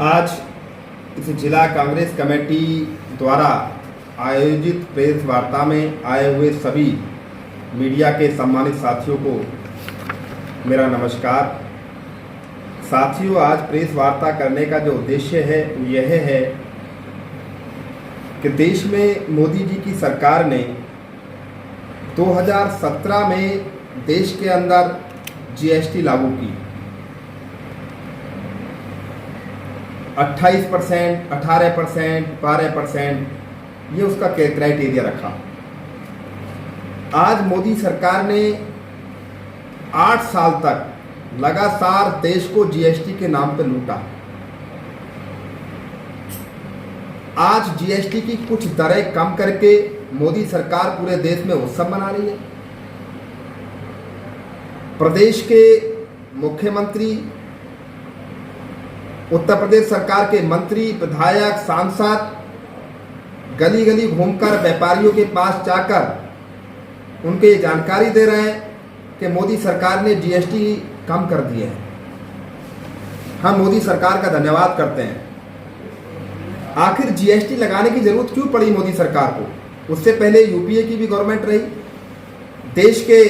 आज इस जिला कांग्रेस कमेटी द्वारा आयोजित प्रेस वार्ता में आए हुए सभी मीडिया के सम्मानित साथियों को मेरा नमस्कार। साथियों, आज प्रेस वार्ता करने का जो उद्देश्य है वो यह है कि देश में मोदी जी की सरकार ने 2017 में देश के अंदर जीएसटी लागू की। 28%, 18%, 12% ये उसका क्राइटेरिया रखा। आज मोदी सरकार ने 8 साल तक लगातार देश को जीएसटी के नाम पर लूटा। आज जीएसटी की कुछ दरें कम करके मोदी सरकार पूरे देश में उत्सव मना रही है। प्रदेश के मुख्यमंत्री, उत्तर प्रदेश सरकार के मंत्री, विधायक, सांसद गली गली घूमकर व्यापारियों के पास जाकर उनके जानकारी दे रहे हैं कि मोदी सरकार ने जीएसटी कम कर दी है। हम मोदी सरकार का धन्यवाद करते हैं। आखिर जीएसटी लगाने की जरूरत क्यों पड़ी मोदी सरकार को? उससे पहले यूपीए की भी गवर्नमेंट रही। देश के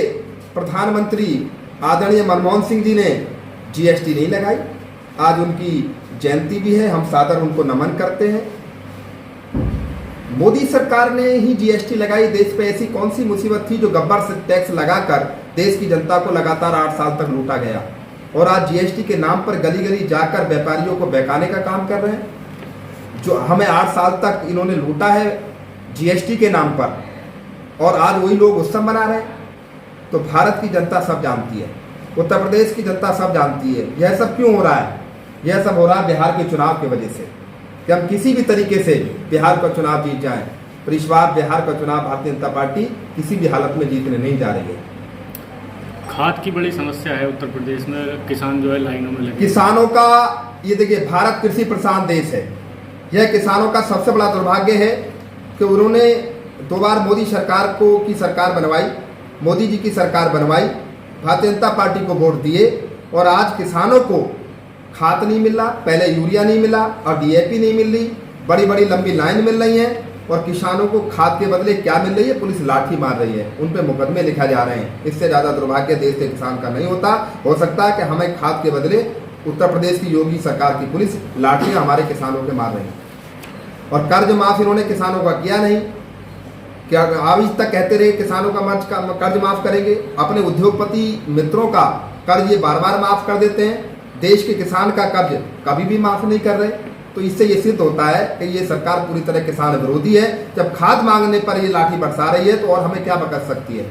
प्रधानमंत्री आदरणीय मनमोहन सिंह जी ने जीएसटी नहीं लगाई। आज उनकी जयंती भी है, हम सादर उनको नमन करते हैं। मोदी सरकार ने ही जीएसटी लगाई। देश पे ऐसी कौन सी मुसीबत थी जो गब्बर से टैक्स लगाकर देश की जनता को लगातार 8 साल तक लूटा गया? और आज जीएसटी के नाम पर गली गली जाकर व्यापारियों को बहकाने का काम कर रहे हैं। जो हमें 8 साल तक इन्होंने लूटा है जीएसटी के नाम पर, और आज वही लोग उत्सव मना रहे हैं। तो भारत की जनता सब जानती है, उत्तर प्रदेश की जनता सब जानती है यह सब क्यों हो रहा है। यह सब हो रहा है बिहार के चुनाव की वजह से कि हम किसी भी तरीके से बिहार का चुनाव जीत जाएं। पर इस बार बिहार का चुनाव भारतीय जनता पार्टी किसी भी हालत में जीतने नहीं जा रही है। खाद की बड़ी समस्या है उत्तर प्रदेश में। किसान जो है लाइनों में लगे। किसानों का ये देखिए, भारत कृषि प्रधान देश है। यह किसानों का सबसे बड़ा दुर्भाग्य है कि उन्होंने 2 बार मोदी सरकार की सरकार बनवाई, मोदी जी की सरकार बनवाई, भारतीय जनता पार्टी को वोट दिए, और आज किसानों को खाद नहीं मिल रहा। पहले यूरिया नहीं मिला और डीएपी नहीं मिल रही। बड़ी बड़ी लंबी लाइन मिल रही है और किसानों को खाद के बदले क्या मिल रही है? पुलिस लाठी मार रही है, उन पे मुकदमे लिखा जा रहे हैं। इससे ज़्यादा दुर्भाग्य देश के किसान का नहीं होता। हो सकता है कि हमें खाद के बदले उत्तर प्रदेश की योगी सरकार की पुलिस लाठियाँ हमारे किसानों के मार रही है। और कर्ज माफ इन्होंने किसानों का किया नहीं। क्या आज तक कहते रहे किसानों का कर्ज माफ करेंगे? अपने उद्योगपति मित्रों का कर्ज ये बार बार माफ कर देते हैं। देश के किसान का कर्ज कभी भी माफ नहीं कर रहे। तो इससे ये सिद्ध होता है कि ये सरकार पूरी तरह किसान विरोधी है। जब खाद मांगने पर ये लाठी बरसा रही है तो और हमें क्या बकस सकती है?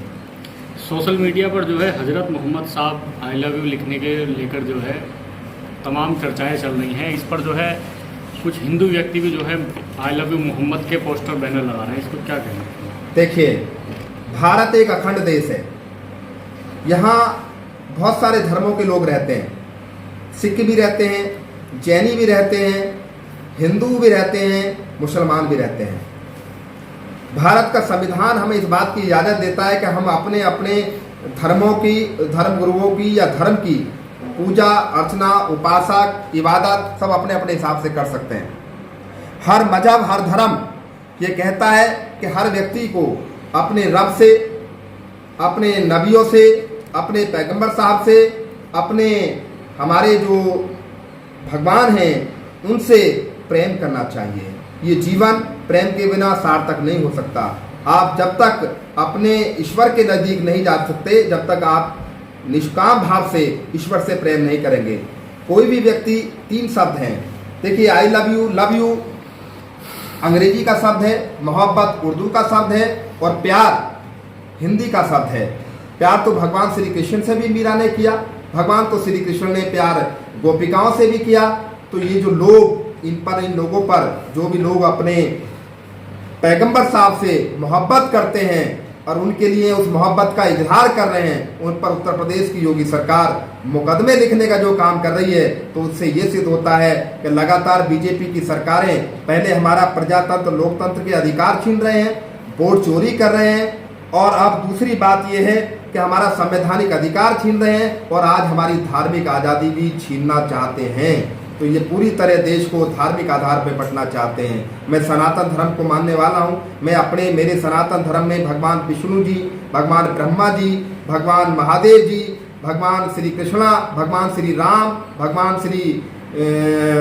सोशल मीडिया पर जो है हजरत मोहम्मद साहब आई लव यू लिखने के लेकर जो है तमाम चर्चाएं चल रही हैं। इस पर जो है कुछ हिंदू व्यक्ति भी जो है आई लव यू मोहम्मद के पोस्टर बैनर लगा रहे हैं। इसको क्या कहना है? देखिए, भारत एक अखंड देश है। यहाँ बहुत सारे धर्मों के लोग रहते हैं। सिख भी रहते हैं, जैनी भी रहते हैं, हिंदू भी रहते हैं, मुसलमान भी रहते हैं। भारत का संविधान हमें इस बात की इजाज़त देता है कि हम अपने अपने धर्मों की, धर्म गुरुओं की या धर्म की पूजा अर्चना, उपासक, इबादत सब अपने अपने हिसाब से कर सकते हैं। हर मजहब, हर धर्म ये कहता है कि हर व्यक्ति को अपने रब से, अपने नबियों से, अपने पैगंबर साहब से, अपने हमारे जो भगवान हैं उनसे प्रेम करना चाहिए। ये जीवन प्रेम के बिना सार्थक नहीं हो सकता। आप जब तक अपने ईश्वर के नज़दीक नहीं जा सकते, जब तक आप निष्काम भाव से ईश्वर से प्रेम नहीं करेंगे। कोई भी व्यक्ति 3 शब्द हैं। देखिए, आई लव यू अंग्रेजी का शब्द है, मोहब्बत उर्दू का शब्द है, और प्यार हिंदी का शब्द है। प्यार तो भगवान श्री कृष्ण से भी मीरा ने किया। भगवान तो श्री कृष्ण ने प्यार गोपिकाओं से भी किया। तो ये जो लोग इन लोगों पर जो भी लोग अपने पैगंबर साहब से मोहब्बत करते हैं और उनके लिए उस मोहब्बत का इजहार कर रहे हैं, उन पर उत्तर प्रदेश की योगी सरकार मुकदमे लिखने का जो काम कर रही है, तो उससे ये सिद्ध होता है कि लगातार बीजेपी की सरकारें पहले हमारा प्रजातंत्र, लोकतंत्र के अधिकार छीन रहे हैं, वोट चोरी कर रहे हैं, और अब दूसरी बात यह है कि हमारा संवैधानिक अधिकार छीन रहे हैं और आज हमारी धार्मिक आज़ादी भी छीनना चाहते हैं। तो ये पूरी तरह देश को धार्मिक आधार पर बंटना चाहते हैं। मैं सनातन धर्म को मानने वाला हूँ। मैं मेरे सनातन धर्म में भगवान विष्णु जी, भगवान ब्रह्मा जी, भगवान महादेव जी, भगवान श्री कृष्णा, भगवान श्री राम, भगवान श्री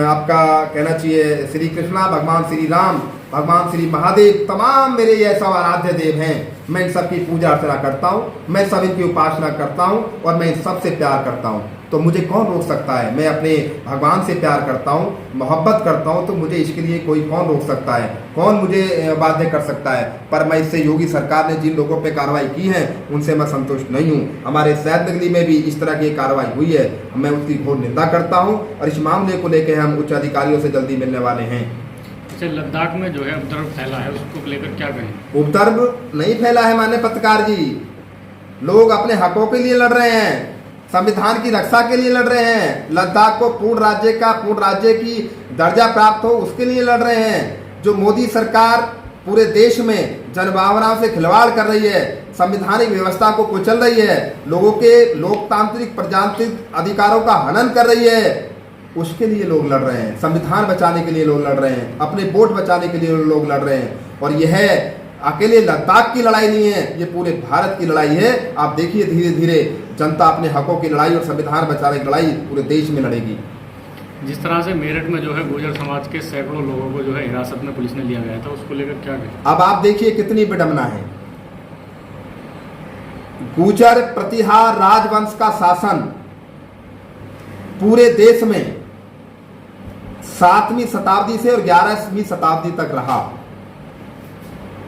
आपका कहना चाहिए श्री कृष्णा, भगवान श्री राम, भगवान श्री महादेव, तमाम मेरे ये सब आराध्य देव हैं। मैं इन सबकी पूजा अर्चना करता हूँ, मैं सब इनकी उपासना करता हूँ और मैं इन सबसे प्यार करता हूँ। तो मुझे कौन रोक सकता है? मैं अपने भगवान से प्यार करता हूँ, मोहब्बत करता हूँ, तो मुझे इसके लिए कोई कौन रोक सकता है? कौन मुझे बाध्य कर सकता है? पर मैं इससे योगी सरकार ने जिन लोगों पे कार्रवाई की है उनसे मैं संतुष्ट नहीं हूँ। हमारे सैद नगरी में भी इस तरह की कार्रवाई हुई है, मैं उसकी घोर निंदा करता हूँ और इस मामले को लेकर हम उच्च अधिकारियों से जल्दी मिलने वाले हैं। अच्छा, लद्दाख में जो है उपद्रव फैला है, उसको लेकर क्या कहें? उपद्रव नहीं फैला है माननीय पत्रकार जी। लोग अपने हकों के लिए लड़ रहे हैं, संविधान की रक्षा के लिए लड़ रहे हैं। लद्दाख को पूर्ण राज्य की दर्जा प्राप्त हो उसके लिए लड़ रहे हैं। जो मोदी सरकार पूरे देश में जनभावनाओं से खिलवाड़ कर रही है, संवैधानिक व्यवस्था को कुचल रही है, लोगों के लोकतांत्रिक प्रजातांत्रिक अधिकारों का हनन कर रही है, उसके लिए लोग लड़ रहे हैं। संविधान बचाने के लिए लोग लड़ रहे हैं, अपने वोट बचाने के लिए लोग लड़ रहे हैं। और यह अकेले लद्दाख की लड़ाई नहीं है, ये पूरे भारत की लड़ाई है। आप देखिए धीरे धीरे जनता अपने हकों की लड़ाई और संविधान बचाने की लड़ाई पूरे देश में लड़ेगी। जिस तरह से मेरठ में जो है गुर्जर समाज के सैकड़ों लोगों को जो है हिरासत में पुलिस ने लिया गया था, उसको लेकर क्या कहें? अब आप देखिए कितनी विडंबना है। गुर्जर प्रतिहार राजवंश का शासन पूरे देश में 7वीं शताब्दी से और 11वीं शताब्दी तक रहा।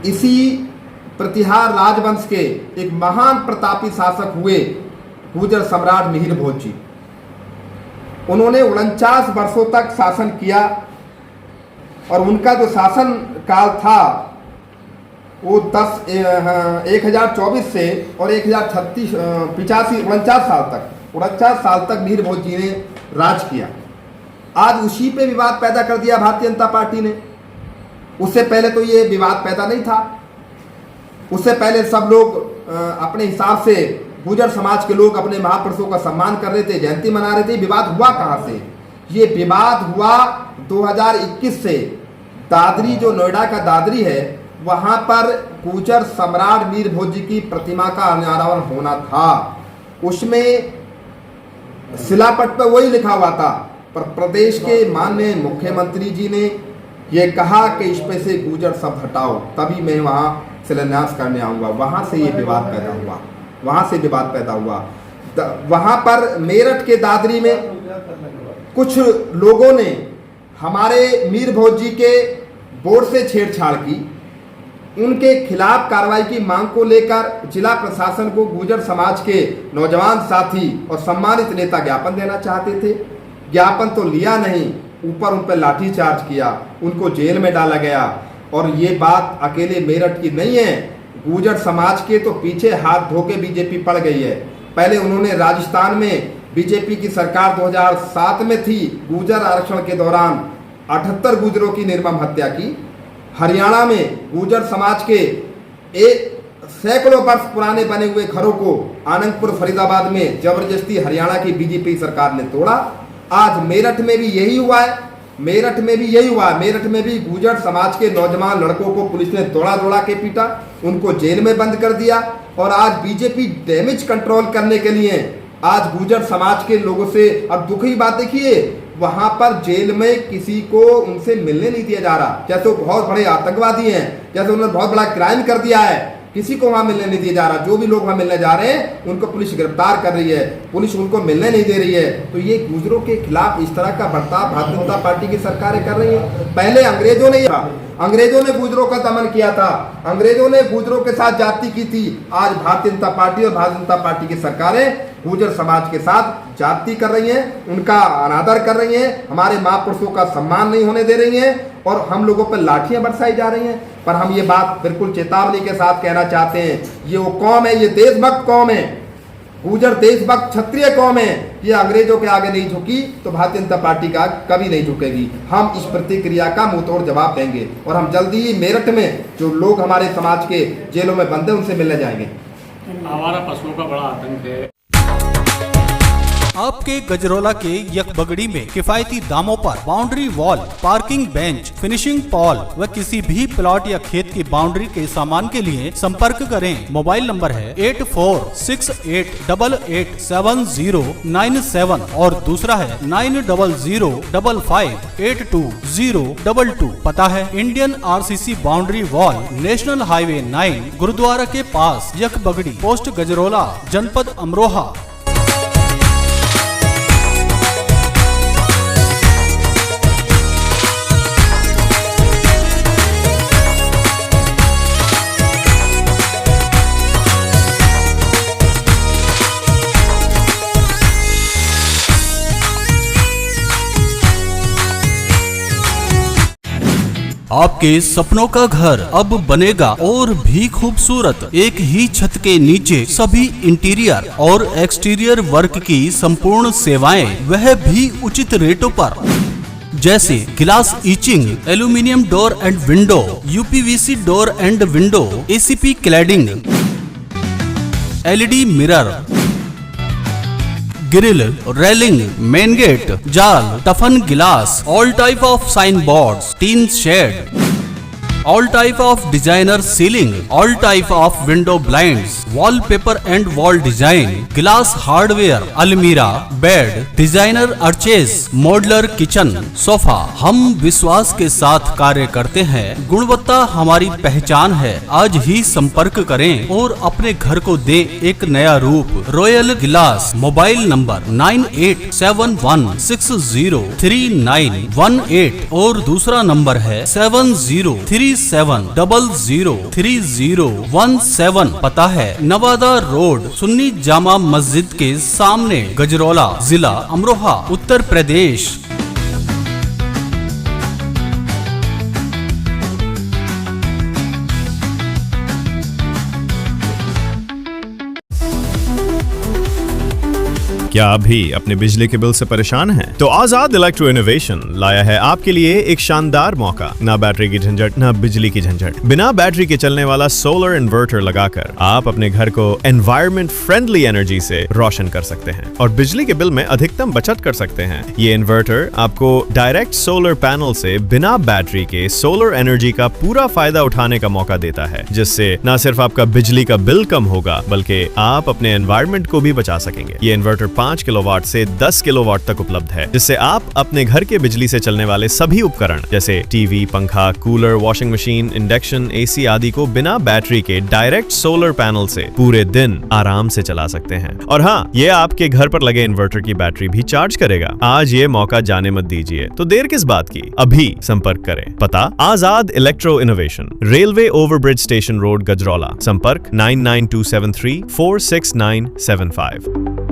इसी प्रतिहार राजवंश के एक महान प्रतापी शासक हुए गुर्जर सम्राट मिहिर भोज जी। उन्होंने 49 वर्षों तक शासन किया और उनका जो शासन काल था वो 1024 से और 49 साल तक मिहिर भोज जी ने राज किया। आज उसी पे विवाद पैदा कर दिया भारतीय जनता पार्टी ने। उससे पहले तो ये विवाद पैदा नहीं था। उससे पहले सब लोग अपने हिसाब से गुर्जर समाज के लोग अपने महापुरुषों का सम्मान कर रहे थे, जयंती मना रहे थे। विवाद हुआ कहाँ से? ये विवाद हुआ 2021 से। दादरी, जो नोएडा का दादरी है, वहां पर गुर्जर सम्राट मिहिर भोज जी की प्रतिमा का अनावरण होना था। उसमें शिलापट पर वही लिखा हुआ था, पर प्रदेश के माननीय मुख्यमंत्री जी ने ये कहा कि इस पे से गुर्जर शब्द हटाओ, तभी मैं वहाँ शिलान्यास करने आऊँगा। वहाँ से ये विवाद पैदा हुआ, वहाँ पर मेरठ के दादरी में कुछ लोगों ने हमारे मिहिर भोज जी के बोर्ड से छेड़छाड़ की। उनके खिलाफ कार्रवाई की मांग को लेकर जिला प्रशासन को गुर्जर समाज के नौजवान साथी और सम्मानित नेता ज्ञापन देना चाहते थे। ज्ञापन तो लिया नहीं, ऊपर उन पर लाठीचार्ज किया, उनको जेल में डाला गया। और ये बात अकेले मेरठ की नहीं है, गुर्जर समाज के तो पीछे हाथ धो के बीजेपी पड़ गई है। पहले उन्होंने राजस्थान में बीजेपी की सरकार 2007 में थी, गुर्जर आरक्षण के दौरान 78 गुर्जरों की निर्मम हत्या की। हरियाणा में गुर्जर समाज के सैकड़ों वर्ष पुराने बने हुए घरों को आनंदपुर फरीदाबाद में जबरदस्ती हरियाणा की बीजेपी सरकार ने तोड़ा। आज मेरठ में भी यही हुआ है। मेरठ में भी गुर्जर समाज के नौजवान लड़कों को पुलिस ने दौड़ा के पीटा, उनको जेल में बंद कर दिया। और आज बीजेपी डैमेज कंट्रोल करने के लिए आज गुर्जर समाज के लोगों से, अब दुख की बात देखिए, वहां पर जेल में किसी को उनसे मिलने नहीं दिया जा रहा। जैसे वो बहुत बड़े आतंकवादी हैं, जैसे उन्होंने बहुत बड़ा क्राइम कर दिया है, किसी को वहां मिलने नहीं दिया जा रहा। जो भी लोग वहां मिलने जा रहे हैं उनको पुलिस गिरफ्तार कर रही है, पुलिस उनको मिलने नहीं दे रही है। तो ये गुर्जरों के खिलाफ इस तरह का बर्ताव भारतीय जनता पार्टी की सरकारें कर रही है। पहले अंग्रेजों ने गुर्जरों का दमन किया था, अंग्रेजों ने गुर्जरों के साथ जाति की थी। आज भारतीय जनता पार्टी और भारतीय जनता पार्टी की सरकारें गुर्जर समाज के साथ जाति कर रही हैं, उनका अनादर कर रही हैं, हमारे महापुरुषों का सम्मान नहीं होने दे रही हैं और हम लोगों पर लाठियां बरसाई जा रही हैं। पर हम ये बात बिल्कुल चेतावनी के साथ कहना चाहते हैं, ये वो कौम है, ये देशभक्त कौम है, गुर्जर देशभक्त क्षत्रिय कौम है। ये अंग्रेजों के आगे नहीं झुकी तो भारतीय जनता पार्टी का कभी नहीं झुकेगी। हम इस प्रतिक्रिया का मुंहतोड़ जवाब देंगे और हम जल्दी ही मेरठ में जो लोग हमारे समाज के जेलों में बंद हैं उनसे मिलने जाएंगे। आवारा पशुओं का बड़ा आतंक है। आपके गजरोला के यकबगड़ी में किफायती दामों पर boundary wall, parking bench, finishing Paul व किसी भी प्लॉट या खेत की बाउंड्री के सामान के लिए संपर्क करें। मोबाइल नंबर है 8468887097 और दूसरा है 9005582022। पता है Indian RCC boundary wall, national highway 9, gurudwara के पास, यकबगड़ी, पोस्ट गजरोला, जनपद अमरोहा। आपके सपनों का घर अब बनेगा और भी खूबसूरत। एक ही छत के नीचे सभी इंटीरियर और एक्सटीरियर वर्क की संपूर्ण सेवाएं, वह भी उचित रेटों पर। जैसे glass etching, aluminium door and window, UPVC door and window, ACP cladding, LED mirror, grill, railing, main gate, जाल, toughen glass, all type of sign boards, tin shed, all type of designer ceiling, all type of window blinds, wallpaper and wall design, glass hardware, अलमीरा, bed, designer arches, modular kitchen, sofa. हम विश्वास के साथ कार्य करते हैं, गुणवत्ता हमारी पहचान है। आज ही संपर्क करें और अपने घर को दे एक नया रूप। रॉयल गिलास। मोबाइल नंबर 9871603918 और दूसरा नंबर है 7037003017। पता है नवादा रोड, सुन्नी जामा मस्जिद के सामने, गजरौला, जिला अमरोहा, उत्तर प्रदेश। क्या आप भी अपने बिजली के बिल से परेशान हैं? तो आजाद इलेक्ट्रो इनोवेशन लाया है आपके लिए एक शानदार मौका। ना बैटरी की झंझट, ना बिजली की झंझट। बिना बैटरी के चलने वाला सोलर इन्वर्टर लगाकर आप अपने घर को एनवायरमेंट फ्रेंडली एनर्जी से रोशन कर सकते हैं और बिजली के बिल में अधिकतम बचत कर सकते हैं। ये इन्वर्टर आपको डायरेक्ट सोलर पैनल से बिना बैटरी के सोलर एनर्जी का पूरा फायदा उठाने का मौका देता है, जिससे न सिर्फ आपका बिजली का बिल कम होगा बल्कि आप अपने एनवायरमेंट को भी बचा सकेंगे। ये इन्वर्टर 5 किलोवाट से 10 किलोवाट तक उपलब्ध है, जिससे आप अपने घर के बिजली से चलने वाले सभी उपकरण जैसे टीवी, पंखा, cooler, washing machine, induction, AC आदि को बिना बैटरी के डायरेक्ट सोलर पैनल से पूरे दिन आराम से चला सकते हैं। और हाँ, ये आपके घर पर लगे इन्वर्टर की बैटरी भी चार्ज करेगा। आज ये मौका जाने मत दीजिए, तो देर किस बात की, अभी संपर्क करें। पता Azad electro innovation, railway overbridge station road, Gajraula. संपर्क 99273 46975।